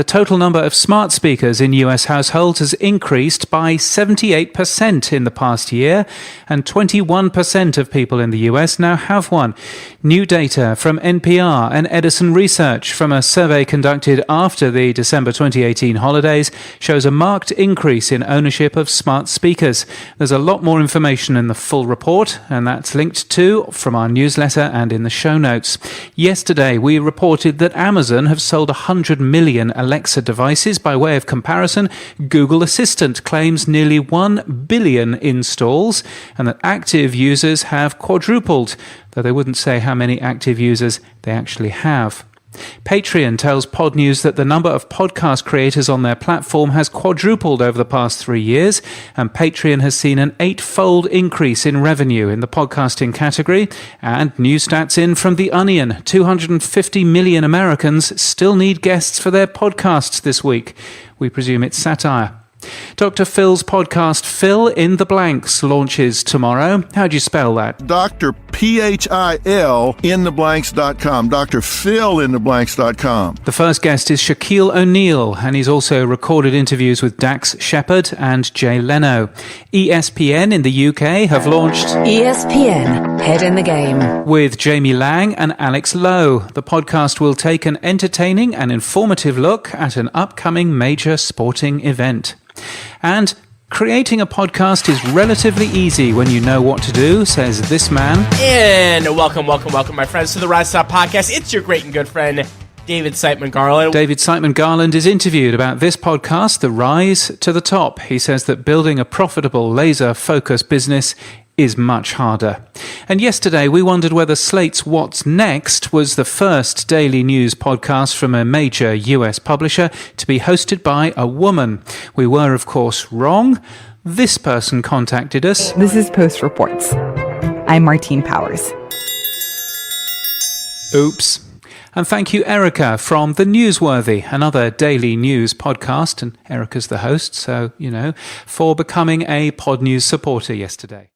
The total number of smart speakers in US households has increased by 78% in the past year, and 21% of people in the US now have one. New data from NPR and Edison Research from a survey conducted after the December 2018 holidays shows a marked increase in ownership of smart speakers. There's a lot more information in the full report, and that's linked to from our newsletter and in the show notes. Yesterday, we reported that Amazon have sold 100 million Alexa devices. By way of comparison, Google Assistant claims nearly 1 billion installs, and that active users have quadrupled, though they wouldn't say how many active users they actually have. Patreon tells podnews that the number of podcast creators on their platform has quadrupled over the past 3 years, and Patreon has seen an 8-fold increase in revenue in the podcasting category. And new stats in from The Onion: 250 million Americans still need guests for their podcasts this week. We presume it's satire. Dr. Phil's podcast, Phil in the Blanks, launches tomorrow. How do you spell that? Dr. Phil in the blanks.com. Dr. Phil in the blanks.com. The first guest is Shaquille O'Neal, and he's also recorded interviews with Dax Shepard and Jay Leno. ESPN in the UK have launched ESPN, Head in the Game, with Jamie Lang and Alex Lowe. The podcast will take an entertaining and informative look at an upcoming major sporting event. And creating a podcast is relatively easy when you know what to do, says this man. And welcome, my friends, to the Rise Up Podcast. It's your great and good friend, David Siteman Garland. David Siteman Garland is interviewed about this podcast, The Rise to the Top. He says that building a profitable, laser-focused business is much harder. And yesterday we wondered whether Slate's What's Next was the first daily news podcast from a major US publisher to be hosted by a woman. We were, of course, wrong. This person contacted us. This is Post Reports. I'm Martine Powers. Oops. And thank you, Erica, from The Newsworthy, another daily news podcast. And Erica's the host, so, for becoming a Pod News supporter yesterday.